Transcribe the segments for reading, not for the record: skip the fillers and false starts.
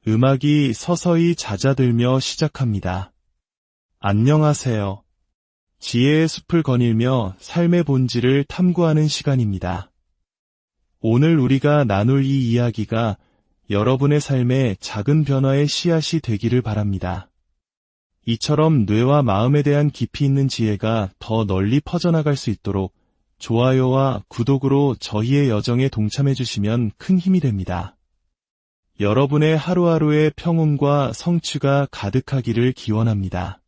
음악이 서서히 잦아들며 시작합니다. 안녕하세요. 지혜의 숲을 거닐며 삶의 본질을 탐구하는 시간입니다. 오늘 우리가 나눌 이 이야기가 여러분의 삶에 작은 변화의 씨앗이 되기를 바랍니다. 이처럼 뇌와 마음에 대한 깊이 있는 지혜가 더 널리 퍼져나갈 수 있도록 좋아요와 구독으로 저희의 여정에 동참해 주시면 큰 힘이 됩니다. 여러분의 하루하루의 평온과 성취가 가득하기를 기원합니다.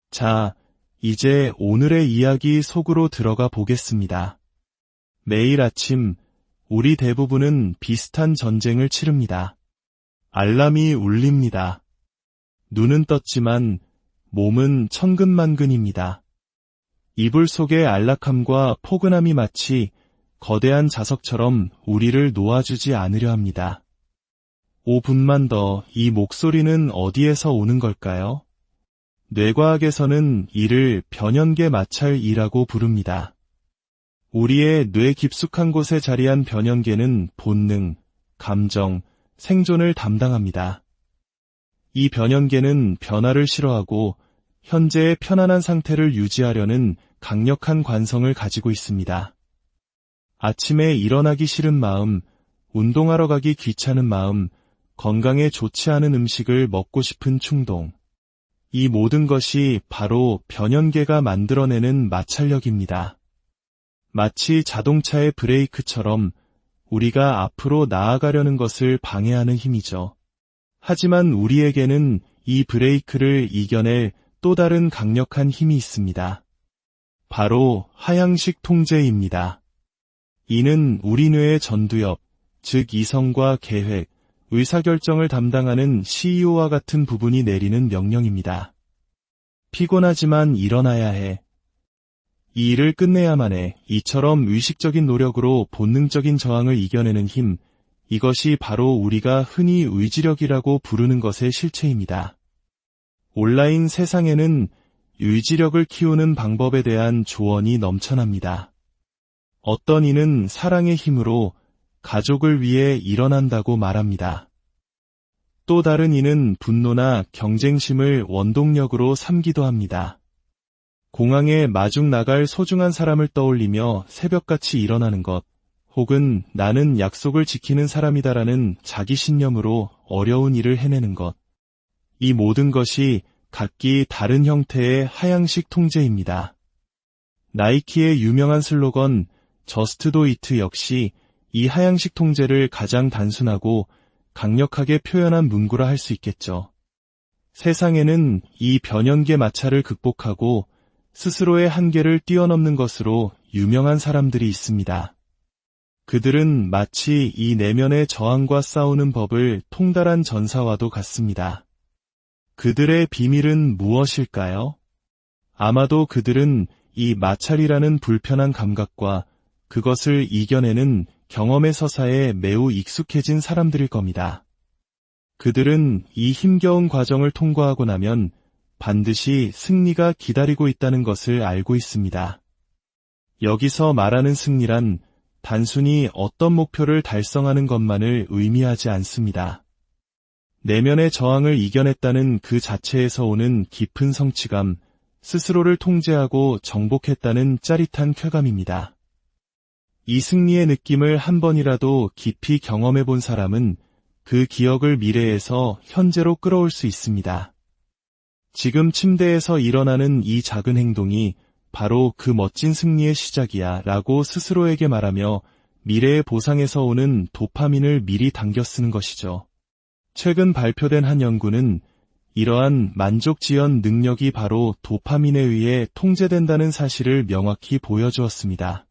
자, 이제 오늘의 이야기 속으로 들어가 보겠습니다. 매일 아침 우리 대부분은 비슷한 전쟁을 치릅니다. 알람이 울립니다. 눈은 떴지만 몸은 천근만근입니다. 이불 속의 안락함과 포근함이 마치 거대한 자석처럼 우리를 놓아주지 않으려 합니다. 5분만 더 이 목소리는 어디에서 오는 걸까요? 뇌과학에서는 이를 변연계 마찰이라고 부릅니다. 우리의 뇌 깊숙한 곳에 자리한 변연계는 본능, 감정, 생존을 담당합니다. 이 변연계는 변화를 싫어하고 현재의 편안한 상태를 유지하려는 강력한 관성을 가지고 있습니다. 아침에 일어나기 싫은 마음, 운동하러 가기 귀찮은 마음, 건강에 좋지 않은 음식을 먹고 싶은 충동. 이 모든 것이 바로 변연계가 만들어내는 마찰력입니다. 마치 자동차의 브레이크처럼 우리가 앞으로 나아가려는 것을 방해하는 힘이죠. 하지만 우리에게는 이 브레이크를 이겨낼 또 다른 강력한 힘이 있습니다. 바로 하향식 통제입니다. 이는 우리 뇌의 전두엽, 즉 이성과 계획, 의사결정을 담당하는 CEO와 같은 부분이 내리는 명령입니다. 피곤하지만 일어나야 해. 이 일을 끝내야만 해. 이처럼 의식적인 노력으로 본능적인 저항을 이겨내는 힘, 이것이 바로 우리가 흔히 의지력이라고 부르는 것의 실체입니다. 온라인 세상에는 의지력을 키우는 방법에 대한 조언이 넘쳐납니다. 어떤 이는 사랑의 힘으로 가족을 위해 일어난다고 말합니다. 또 다른 이는 분노나 경쟁심을 원동력으로 삼기도 합니다. 공항에 마중 나갈 소중한 사람을 떠올리며 새벽같이 일어나는 것, 혹은 나는 약속을 지키는 사람이다라는 자기 신념으로 어려운 일을 해내는 것. 이 모든 것이 각기 다른 형태의 하향식 통제입니다. 나이키의 유명한 슬로건 Just Do It 역시 이 하향식 통제를 가장 단순하고 강력하게 표현한 문구라 할 수 있겠죠. 세상에는 이 변연계 마찰을 극복하고 스스로의 한계를 뛰어넘는 것으로 유명한 사람들이 있습니다. 그들은 마치 이 내면의 저항과 싸우는 법을 통달한 전사와도 같습니다. 그들의 비밀은 무엇일까요? 아마도 그들은 이 마찰이라는 불편한 감각과 그것을 이겨내는 경험의 서사에 매우 익숙해진 사람들일 겁니다. 그들은 이 힘겨운 과정을 통과하고 나면 반드시 승리가 기다리고 있다는 것을 알고 있습니다. 여기서 말하는 승리란 단순히 어떤 목표를 달성하는 것만을 의미하지 않습니다. 내면의 저항을 이겨냈다는 그 자체에서 오는 깊은 성취감, 스스로를 통제하고 정복했다는 짜릿한 쾌감입니다. 이 승리의 느낌을 한 번이라도 깊이 경험해 본 사람은 그 기억을 미래에서 현재로 끌어올 수 있습니다. 지금 침대에서 일어나는 이 작은 행동이 바로 그 멋진 승리의 시작이야 라고 스스로에게 말하며 미래의 보상에서 오는 도파민을 미리 당겨 쓰는 것이죠. 최근 발표된 한 연구는 이러한 만족 지연 능력이 바로 도파민에 의해 통제된다는 사실을 명확히 보여주었습니다.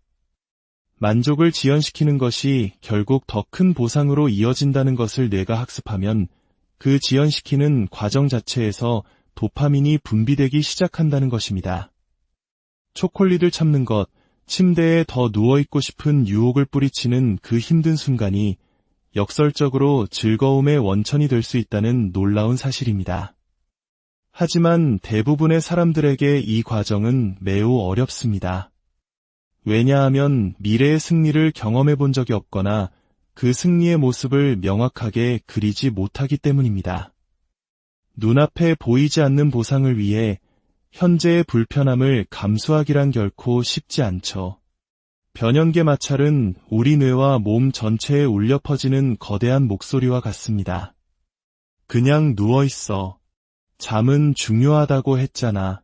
만족을 지연시키는 것이 결국 더 큰 보상으로 이어진다는 것을 뇌가 학습하면 그 지연시키는 과정 자체에서 도파민이 분비되기 시작한다는 것입니다. 초콜릿을 참는 것, 침대에 더 누워있고 싶은 유혹을 뿌리치는 그 힘든 순간이 역설적으로 즐거움의 원천이 될 수 있다는 놀라운 사실입니다. 하지만 대부분의 사람들에게 이 과정은 매우 어렵습니다. 왜냐하면 미래의 승리를 경험해 본 적이 없거나 그 승리의 모습을 명확하게 그리지 못하기 때문입니다. 눈앞에 보이지 않는 보상을 위해 현재의 불편함을 감수하기란 결코 쉽지 않죠. 변형계 마찰은 우리 뇌와 몸 전체에 울려 퍼지는 거대한 목소리와 같습니다. 그냥 누워있어. 잠은 중요하다고 했잖아.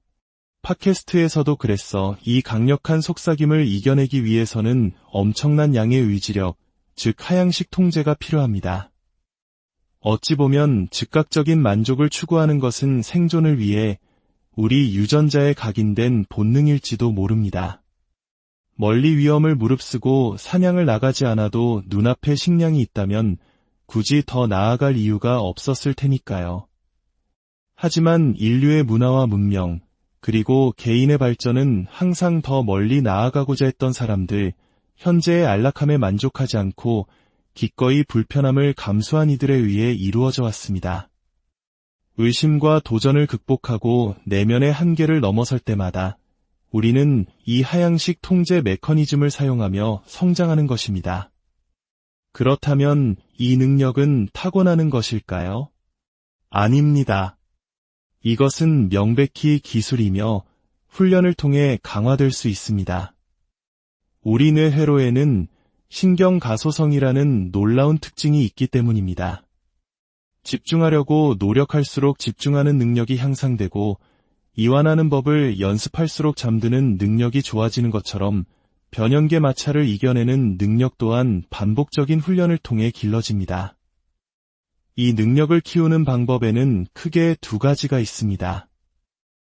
팟캐스트에서도 그랬어. 이 강력한 속삭임을 이겨내기 위해서는 엄청난 양의 의지력, 즉 하향식 통제가 필요합니다. 어찌 보면 즉각적인 만족을 추구하는 것은 생존을 위해 우리 유전자에 각인된 본능일지도 모릅니다. 멀리 위험을 무릅쓰고 사냥을 나가지 않아도 눈앞에 식량이 있다면 굳이 더 나아갈 이유가 없었을 테니까요. 하지만 인류의 문화와 문명, 그리고 개인의 발전은 항상 더 멀리 나아가고자 했던 사람들, 현재의 안락함에 만족하지 않고 기꺼이 불편함을 감수한 이들에 의해 이루어져 왔습니다. 의심과 도전을 극복하고 내면의 한계를 넘어설 때마다 우리는 이 하향식 통제 메커니즘을 사용하며 성장하는 것입니다. 그렇다면 이 능력은 타고나는 것일까요? 아닙니다. 이것은 명백히 기술이며 훈련을 통해 강화될 수 있습니다. 우리 뇌 회로에는 신경가소성이라는 놀라운 특징이 있기 때문입니다. 집중하려고 노력할수록 집중하는 능력이 향상되고 이완하는 법을 연습할수록 잠드는 능력이 좋아지는 것처럼 변형계 마찰을 이겨내는 능력 또한 반복적인 훈련을 통해 길러집니다. 이 능력을 키우는 방법에는 크게 두 가지가 있습니다.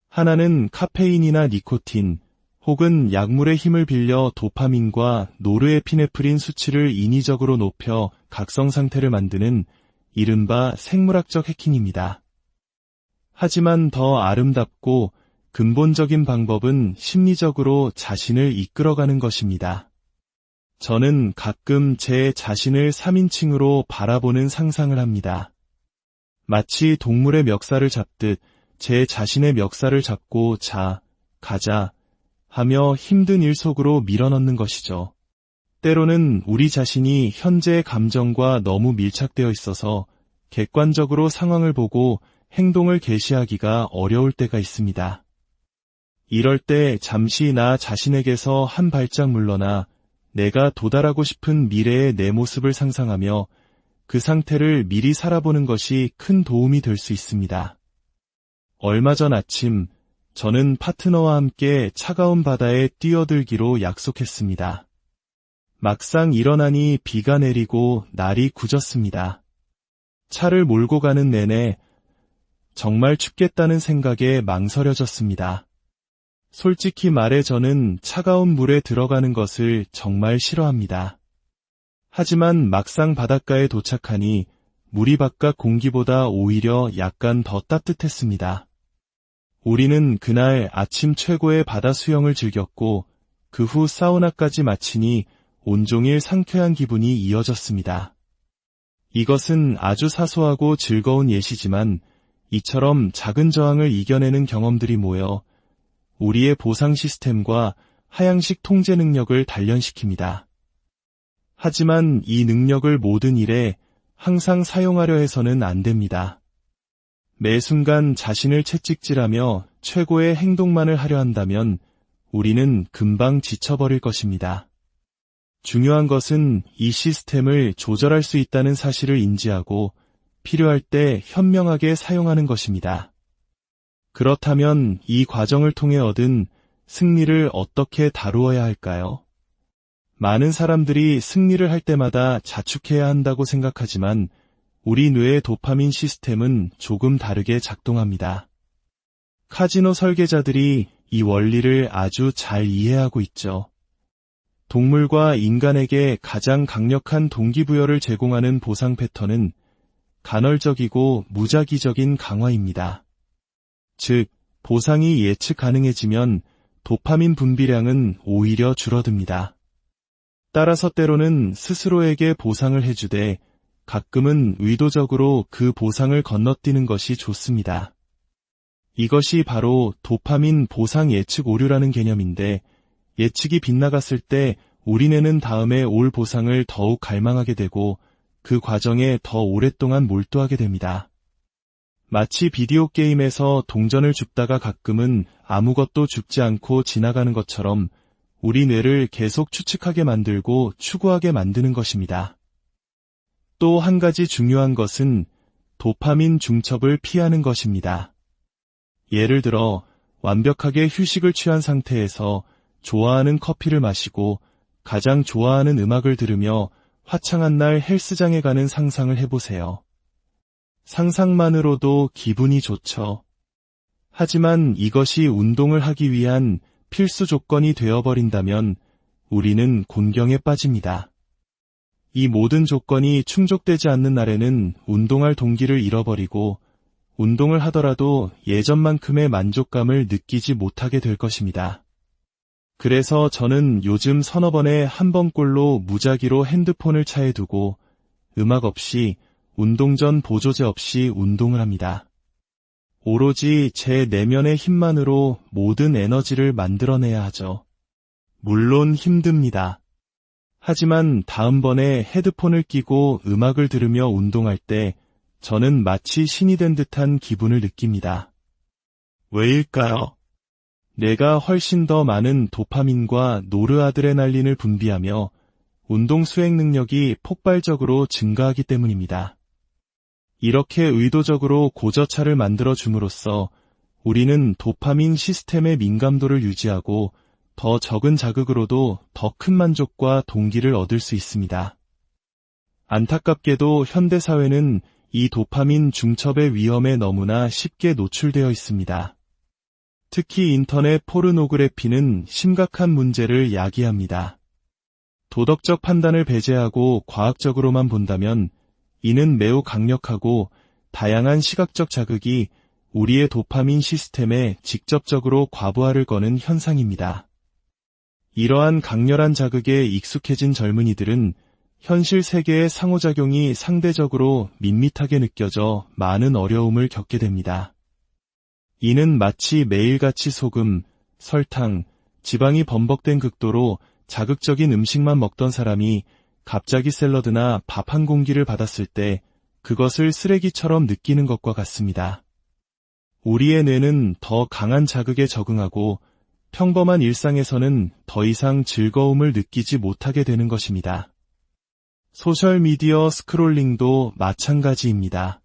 하나는 카페인이나 니코틴, 혹은 약물의 힘을 빌려 도파민과 노르에피네프린 수치를 인위적으로 높여 각성 상태를 만드는 이른바 생물학적 해킹입니다. 하지만 더 아름답고 근본적인 방법은 심리적으로 자신을 이끌어가는 것입니다. 저는 가끔 제 자신을 3인칭으로 바라보는 상상을 합니다. 마치 동물의 멱살을 잡듯 제 자신의 멱살을 잡고 자, 가자 하며 힘든 일 속으로 밀어넣는 것이죠. 때로는 우리 자신이 현재의 감정과 너무 밀착되어 있어서 객관적으로 상황을 보고 행동을 개시하기가 어려울 때가 있습니다. 이럴 때 잠시 나 자신에게서 한 발짝 물러나 내가 도달하고 싶은 미래의 내 모습을 상상하며 그 상태를 미리 살아보는 것이 큰 도움이 될 수 있습니다. 얼마 전 아침, 저는 파트너와 함께 차가운 바다에 뛰어들기로 약속했습니다. 막상 일어나니 비가 내리고 날이 굳었습니다. 차를 몰고 가는 내내 정말 춥겠다는 생각에 망설여졌습니다. 솔직히 말해 저는 차가운 물에 들어가는 것을 정말 싫어합니다. 하지만 막상 바닷가에 도착하니 물이 바깥 공기보다 오히려 약간 더 따뜻했습니다. 우리는 그날 아침 최고의 바다 수영을 즐겼고 그 후 사우나까지 마치니 온종일 상쾌한 기분이 이어졌습니다. 이것은 아주 사소하고 즐거운 예시지만 이처럼 작은 저항을 이겨내는 경험들이 모여 우리의 보상 시스템과 하향식 통제 능력을 단련시킵니다. 하지만 이 능력을 모든 일에 항상 사용하려 해서는 안 됩니다. 매 순간 자신을 채찍질하며 최고의 행동만을 하려 한다면 우리는 금방 지쳐버릴 것입니다. 중요한 것은 이 시스템을 조절할 수 있다는 사실을 인지하고 필요할 때 현명하게 사용하는 것입니다. 그렇다면 이 과정을 통해 얻은 승리를 어떻게 다루어야 할까요? 많은 사람들이 승리를 할 때마다 자축해야 한다고 생각하지만 우리 뇌의 도파민 시스템은 조금 다르게 작동합니다. 카지노 설계자들이 이 원리를 아주 잘 이해하고 있죠. 동물과 인간에게 가장 강력한 동기부여를 제공하는 보상 패턴은 간헐적이고 무작위적인 강화입니다. 즉, 보상이 예측 가능해지면 도파민 분비량은 오히려 줄어듭니다. 따라서 때로는 스스로에게 보상을 해주되 가끔은 의도적으로 그 보상을 건너뛰는 것이 좋습니다. 이것이 바로 도파민 보상 예측 오류라는 개념인데 예측이 빗나갔을 때 우리 뇌는 다음에 올 보상을 더욱 갈망하게 되고 그 과정에 더 오랫동안 몰두하게 됩니다. 마치 비디오 게임에서 동전을 줍다가 가끔은 아무것도 줍지 않고 지나가는 것처럼 우리 뇌를 계속 추측하게 만들고 추구하게 만드는 것입니다. 또 한 가지 중요한 것은 도파민 중첩을 피하는 것입니다. 예를 들어 완벽하게 휴식을 취한 상태에서 좋아하는 커피를 마시고 가장 좋아하는 음악을 들으며 화창한 날 헬스장에 가는 상상을 해보세요. 상상만으로도 기분이 좋죠. 하지만 이것이 운동을 하기 위한 필수 조건이 되어버린다면 우리는 곤경에 빠집니다. 이 모든 조건이 충족되지 않는 날에는 운동할 동기를 잃어버리고 운동을 하더라도 예전만큼의 만족감을 느끼지 못하게 될 것입니다. 그래서 저는 요즘 서너 번에 한 번꼴로 무작위로 핸드폰을 차에 두고 음악 없이 운동 전 보조제 없이 운동을 합니다. 오로지 제 내면의 힘만으로 모든 에너지를 만들어내야 하죠. 물론 힘듭니다. 하지만 다음번에 헤드폰을 끼고 음악을 들으며 운동할 때 저는 마치 신이 된 듯한 기분을 느낍니다. 왜일까요? 뇌가 훨씬 더 많은 도파민과 노르아드레날린을 분비하며 운동 수행 능력이 폭발적으로 증가하기 때문입니다. 이렇게 의도적으로 고저차를 만들어 줌으로써 우리는 도파민 시스템의 민감도를 유지하고 더 적은 자극으로도 더 큰 만족과 동기를 얻을 수 있습니다. 안타깝게도 현대사회는 이 도파민 중첩의 위험에 너무나 쉽게 노출되어 있습니다. 특히 인터넷 포르노그래피는 심각한 문제를 야기합니다. 도덕적 판단을 배제하고 과학적으로만 본다면 이는 매우 강력하고 다양한 시각적 자극이 우리의 도파민 시스템에 직접적으로 과부하를 거는 현상입니다. 이러한 강렬한 자극에 익숙해진 젊은이들은 현실 세계의 상호작용이 상대적으로 밋밋하게 느껴져 많은 어려움을 겪게 됩니다. 이는 마치 매일같이 소금, 설탕, 지방이 범벅된 극도로 자극적인 음식만 먹던 사람이 갑자기 샐러드나 밥 한 공기를 받았을 때 그것을 쓰레기처럼 느끼는 것과 같습니다. 우리의 뇌는 더 강한 자극에 적응하고 평범한 일상에서는 더 이상 즐거움을 느끼지 못하게 되는 것입니다. 소셜미디어 스크롤링도 마찬가지입니다.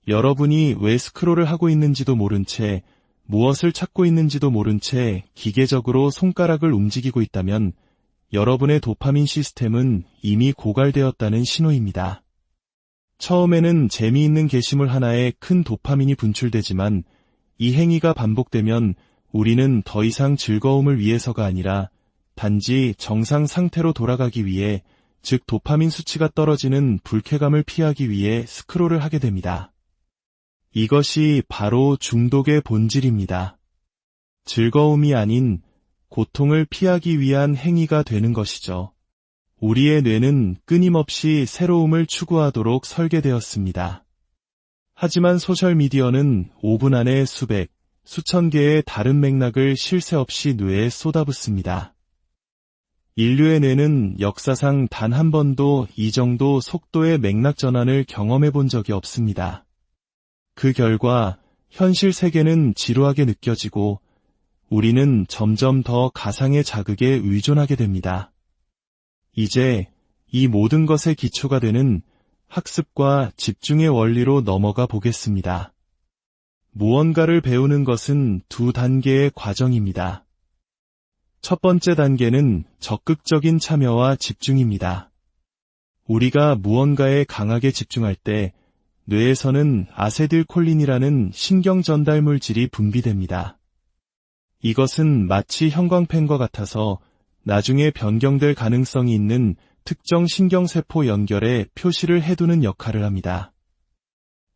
여러분이 왜 스크롤을 하고 있는지도 모른 채 무엇을 찾고 있는지도 모른 채 기계적으로 손가락을 움직이고 있다면 여러분의 도파민 시스템은 이미 고갈되었다는 신호입니다. 처음에는 재미있는 게시물 하나에 큰 도파민이 분출되지만 이 행위가 반복되면 우리는 더 이상 즐거움을 위해서가 아니라 단지 정상 상태로 돌아가기 위해, 즉 도파민 수치가 떨어지는 불쾌감을 피하기 위해 스크롤을 하게 됩니다. 이것이 바로 중독의 본질입니다. 즐거움이 아닌 고통을 피하기 위한 행위가 되는 것이죠. 우리의 뇌는 끊임없이 새로움을 추구하도록 설계되었습니다. 하지만 소셜미디어는 5분 안에 수백, 수천 개의 다른 맥락을 쉴 새 없이 뇌에 쏟아붓습니다. 인류의 뇌는 역사상 단 한 번도 이 정도 속도의 맥락 전환을 경험해 본 적이 없습니다. 그 결과 현실 세계는 지루하게 느껴지고 우리는 점점 더 가상의 자극에 의존하게 됩니다. 이제 이 모든 것의 기초가 되는 학습과 집중의 원리로 넘어가 보겠습니다. 무언가를 배우는 것은 두 단계의 과정입니다. 첫 번째 단계는 적극적인 참여와 집중입니다. 우리가 무언가에 강하게 집중할 때 뇌에서는 아세틸콜린이라는 신경 전달 물질이 분비됩니다. 이것은 마치 형광펜과 같아서 나중에 변경될 가능성이 있는 특정 신경세포 연결에 표시를 해두는 역할을 합니다.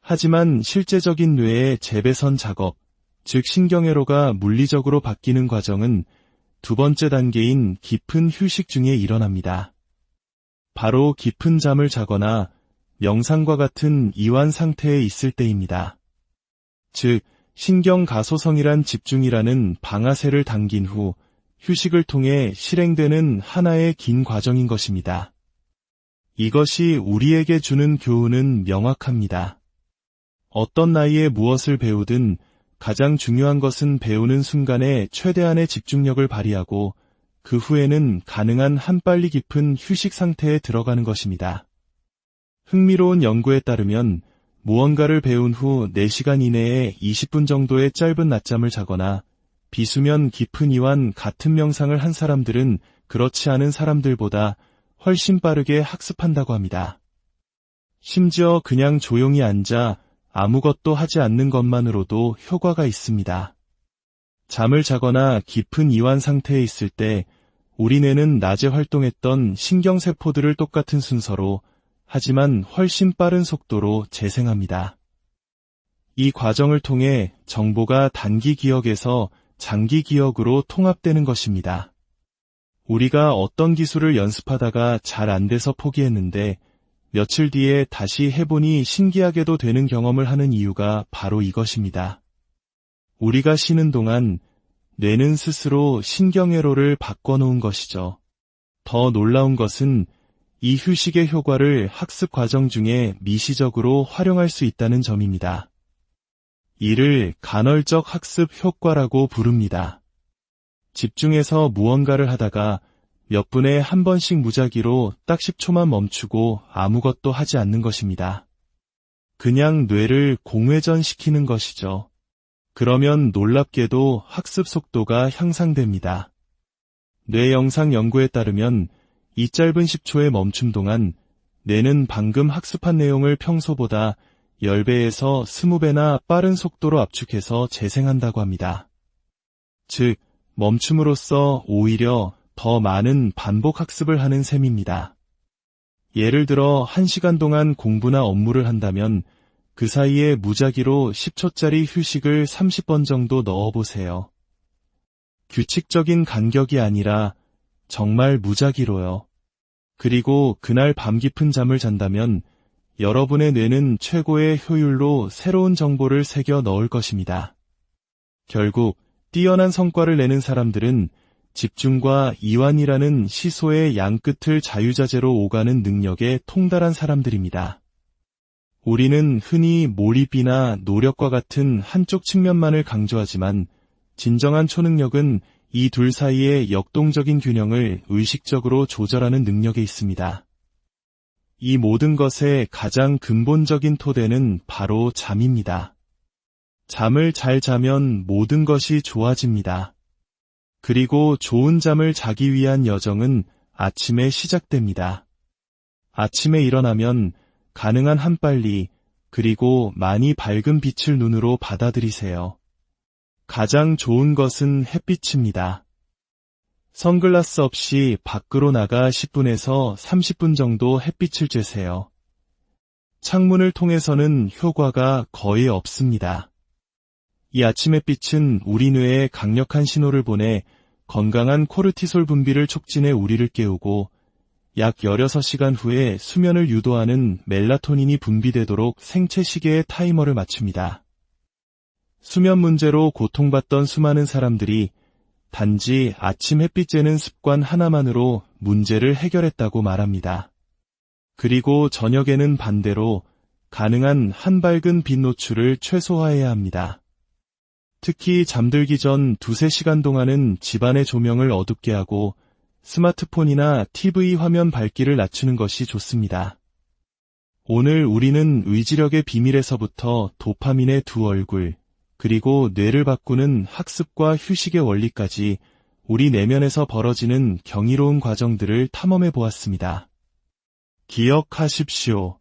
하지만 실제적인 뇌의 재배선 작업, 즉 신경회로가 물리적으로 바뀌는 과정은 두 번째 단계인 깊은 휴식 중에 일어납니다. 바로 깊은 잠을 자거나 명상과 같은 이완 상태에 있을 때입니다. 즉, 신경가소성이란 집중이라는 방아쇠를 당긴 후 휴식을 통해 실행되는 하나의 긴 과정인 것입니다. 이것이 우리에게 주는 교훈은 명확합니다. 어떤 나이에 무엇을 배우든 가장 중요한 것은 배우는 순간에 최대한의 집중력을 발휘하고 그 후에는 가능한 한 빨리 깊은 휴식 상태에 들어가는 것입니다. 흥미로운 연구에 따르면 무언가를 배운 후 4시간 이내에 20분 정도의 짧은 낮잠을 자거나 비수면 깊은 이완 같은 명상을 한 사람들은 그렇지 않은 사람들보다 훨씬 빠르게 학습한다고 합니다. 심지어 그냥 조용히 앉아 아무것도 하지 않는 것만으로도 효과가 있습니다. 잠을 자거나 깊은 이완 상태에 있을 때 우리 뇌는 낮에 활동했던 신경세포들을 똑같은 순서로 하지만 훨씬 빠른 속도로 재생합니다. 이 과정을 통해 정보가 단기 기억에서 장기 기억으로 통합되는 것입니다. 우리가 어떤 기술을 연습하다가 잘 안 돼서 포기했는데 며칠 뒤에 다시 해보니 신기하게도 되는 경험을 하는 이유가 바로 이것입니다. 우리가 쉬는 동안 뇌는 스스로 신경회로를 바꿔놓은 것이죠. 더 놀라운 것은 이 휴식의 효과를 학습 과정 중에 미시적으로 활용할 수 있다는 점입니다. 이를 간헐적 학습 효과라고 부릅니다. 집중해서 무언가를 하다가 몇 분에 한 번씩 무작위로 딱 10초만 멈추고 아무것도 하지 않는 것입니다. 그냥 뇌를 공회전시키는 것이죠. 그러면 놀랍게도 학습 속도가 향상됩니다. 뇌 영상 연구에 따르면 이 짧은 10초의 멈춤 동안 뇌는 방금 학습한 내용을 평소보다 10배에서 20배나 빠른 속도로 압축해서 재생한다고 합니다. 즉, 멈춤으로써 오히려 더 많은 반복 학습을 하는 셈입니다. 예를 들어 1시간 동안 공부나 업무를 한다면 그 사이에 무작위로 10초짜리 휴식을 30번 정도 넣어보세요. 규칙적인 간격이 아니라 정말 무작위로요. 그리고 그날 밤 깊은 잠을 잔다면 여러분의 뇌는 최고의 효율로 새로운 정보를 새겨 넣을 것입니다. 결국 뛰어난 성과를 내는 사람들은 집중과 이완이라는 시소의 양끝을 자유자재로 오가는 능력에 통달한 사람들입니다. 우리는 흔히 몰입이나 노력과 같은 한쪽 측면만을 강조하지만 진정한 초능력은 이 둘 사이의 역동적인 균형을 의식적으로 조절하는 능력에 있습니다. 이 모든 것의 가장 근본적인 토대는 바로 잠입니다. 잠을 잘 자면 모든 것이 좋아집니다. 그리고 좋은 잠을 자기 위한 여정은 아침에 시작됩니다. 아침에 일어나면 가능한 한 빨리 그리고 많이 밝은 빛을 눈으로 받아들이세요. 가장 좋은 것은 햇빛입니다. 선글라스 없이 밖으로 나가 10분에서 30분 정도 햇빛을 쬐세요. 창문을 통해서는 효과가 거의 없습니다. 이 아침 햇빛은 우리 뇌에 강력한 신호를 보내 건강한 코르티솔 분비를 촉진해 우리를 깨우고 약 16시간 후에 수면을 유도하는 멜라토닌이 분비되도록 생체 시계의 타이머를 맞춥니다. 수면 문제로 고통받던 수많은 사람들이 단지 아침 햇빛 쬐는 습관 하나만으로 문제를 해결했다고 말합니다. 그리고 저녁에는 반대로 가능한 한 밝은 빛 노출을 최소화해야 합니다. 특히 잠들기 전 2-3시간 동안은 집안의 조명을 어둡게 하고 스마트폰이나 TV 화면 밝기를 낮추는 것이 좋습니다. 오늘 우리는 의지력의 비밀에서부터 도파민의 두 얼굴, 그리고 뇌를 바꾸는 학습과 휴식의 원리까지 우리 내면에서 벌어지는 경이로운 과정들을 탐험해 보았습니다. 기억하십시오.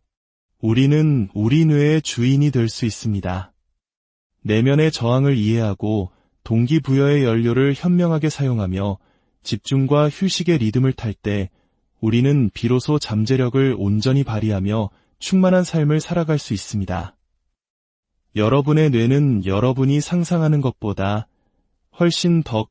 우리는 우리 뇌의 주인이 될 수 있습니다. 내면의 저항을 이해하고 동기부여의 연료를 현명하게 사용하며 집중과 휴식의 리듬을 탈 때 우리는 비로소 잠재력을 온전히 발휘하며 충만한 삶을 살아갈 수 있습니다. 여러분의 뇌는 여러분이 상상하는 것보다 훨씬 더